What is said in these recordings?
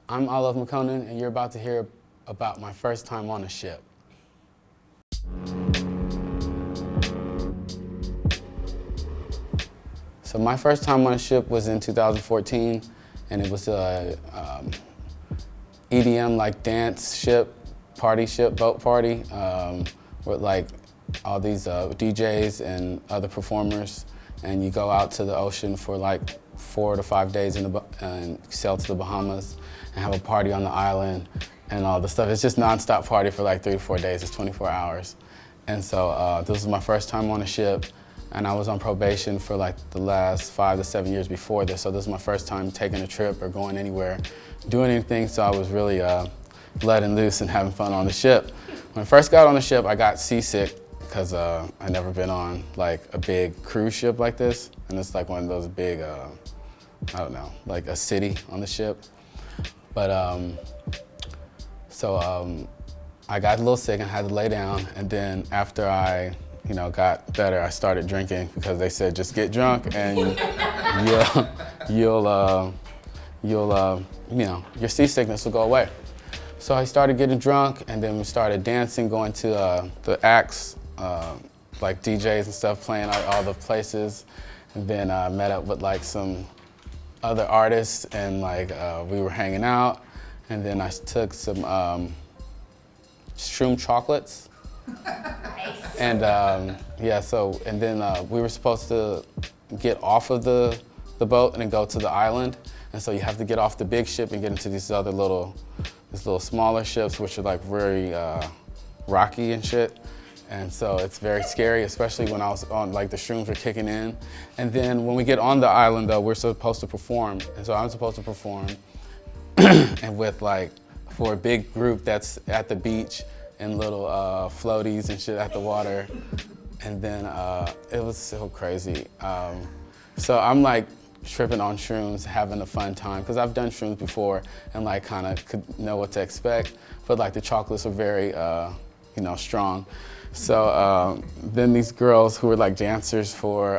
I'm ILoveMakkonen, and you're about to hear about my first time on a ship. So my first time on a ship was in 2014, and it was a EDM like dance ship, party ship, boat party, with like all these DJs and other performers, and you go out to the ocean for like 4 to 5 days and sail to the Bahamas and have a party on the island and all the stuff. It's just nonstop party for like 3 to 4 days. It's 24 hours. And so this was my first time on a ship, and I was on probation for like the last 5 to 7 years before this. So this was my first time taking a trip or going anywhere, doing anything. So I was really letting loose and having fun on the ship. When I first got on the ship, I got seasick because I'd never been on like a big cruise ship like this. And it's like one of those big, I don't know, like a city on the ship. But I got a little sick and had to lay down. And then after I got better, I started drinking because they said just get drunk and your seasickness will go away. So I started getting drunk, and then we started dancing, going to the acts, like DJs and stuff, playing at all the places. And then I met up with like some other artists, and like we were hanging out. And then I took some shroom chocolates. Nice. And and then we were supposed to get off of the boat and then go to the island. And so you have to get off the big ship and get into these little smaller ships, which are like very rocky and shit. And so it's very scary, especially when I was on, like the shrooms were kicking in. And then when we get on the island though, we're supposed to perform. And so I'm supposed to perform and with like, for a big group that's at the beach and little floaties and shit at the water. And then it was so crazy. So I'm like tripping on shrooms, having a fun time, because I've done shrooms before and like kind of could know what to expect, but like the chocolates were very, strong. So then these girls who were like dancers for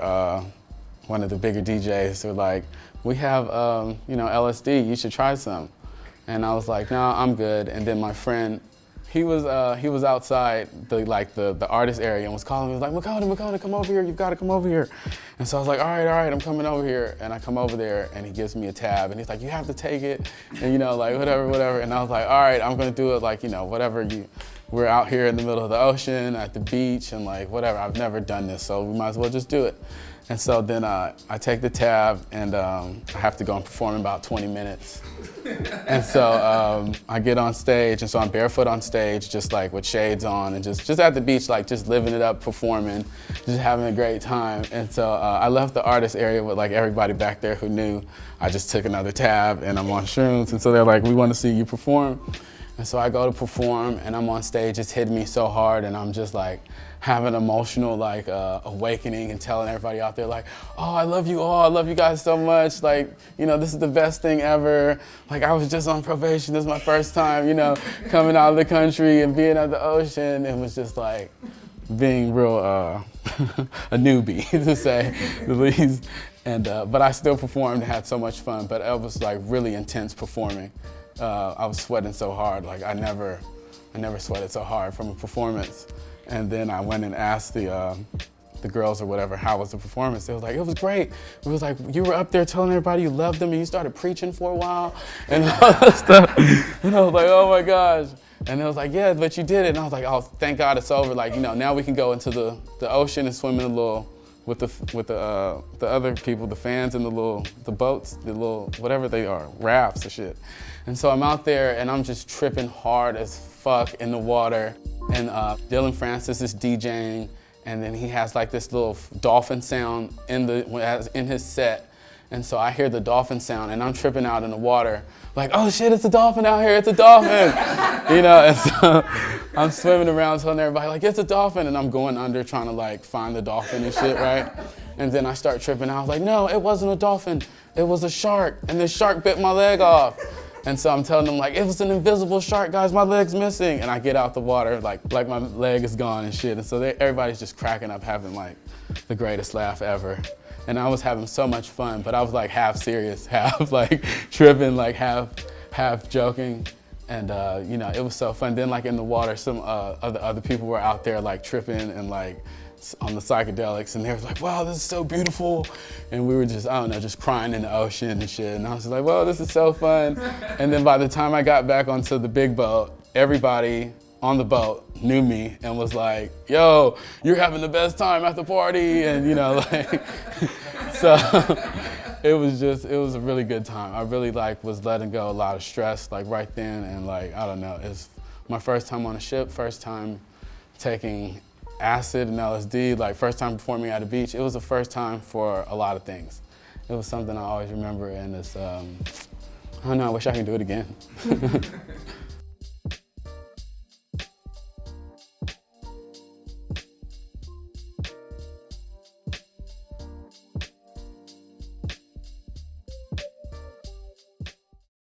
one of the bigger DJs were like, we have, LSD, you should try some. And I was like, no, I'm good. And then my friend, he was outside the artist area and was calling me, he was like, Makkonen, come over here, you've got to come over here. And so I was like, all right, I'm coming over here. And I come over there and he gives me a tab and he's like, you have to take it, and like whatever. And I was like, all right, I'm gonna do it, like, we're out here in the middle of the ocean at the beach and like whatever, I've never done this, so we might as well just do it. And so then I take the tab and I have to go and perform in about 20 minutes. And so I get on stage, and so I'm barefoot on stage, just like with shades on and just at the beach, like just living it up, performing, just having a great time. And so I left the artist area with like everybody back there who knew I just took another tab and I'm on shrooms. And so they're like, we want to see you perform. And so I go to perform and I'm on stage, it's hitting me so hard, and I'm just like having an emotional like awakening and telling everybody out there like, oh, I love you all, I love you guys so much, like, this is the best thing ever. Like, I was just on probation, this is my first time, coming out of the country and being at the ocean. It was just like being real a newbie, to say the least. And but I still performed and had so much fun, but it was like really intense performing. I was sweating so hard, like I never sweated so hard from a performance. And then I went and asked the girls or whatever, how was the performance? They was like, it was great. It was like, you were up there telling everybody you loved them and you started preaching for a while and all that stuff. And I was like, oh my gosh. And they was like, yeah, but you did it. And I was like, oh, thank God it's over. Like, now we can go into the ocean and swim in a little with the other people, the fans in the boats, the little, whatever they are, rafts and shit. And so I'm out there and I'm just tripping hard as fuck in the water. And Dylan Francis is DJing, and then he has like this little dolphin sound in his set. And so I hear the dolphin sound and I'm tripping out in the water, like, oh shit, it's a dolphin out here, it's a dolphin. And so I'm swimming around telling everybody like, it's a dolphin, and I'm going under trying to like find the dolphin and shit, right? And then I start tripping out, I was like, no, it wasn't a dolphin, it was a shark, and the shark bit my leg off. And so I'm telling them like, it was an invisible shark, guys, my leg's missing. And I get out the water, like my leg is gone and shit. And so everybody's just cracking up, having like the greatest laugh ever. And I was having so much fun, but I was like half serious, half like tripping, like half half joking. And you know, it was so fun. Then like in the water, some other people were out there like tripping and like on the psychedelics, and they were like, wow, this is so beautiful. And we were just, I don't know, just crying in the ocean and shit. And I was like, well, this is so fun. And then by the time I got back onto the big boat, everybody on the boat knew me and was like, yo, you're having the best time at the party. And you know, like, so it was a really good time. I really like was letting go a lot of stress like right then, and like, I don't know, it's my first time on a ship, first time taking acid and LSD, like first time performing at a beach. It was the first time for a lot of things. It was something I always remember, and it's, I don't know, I wish I could do it again.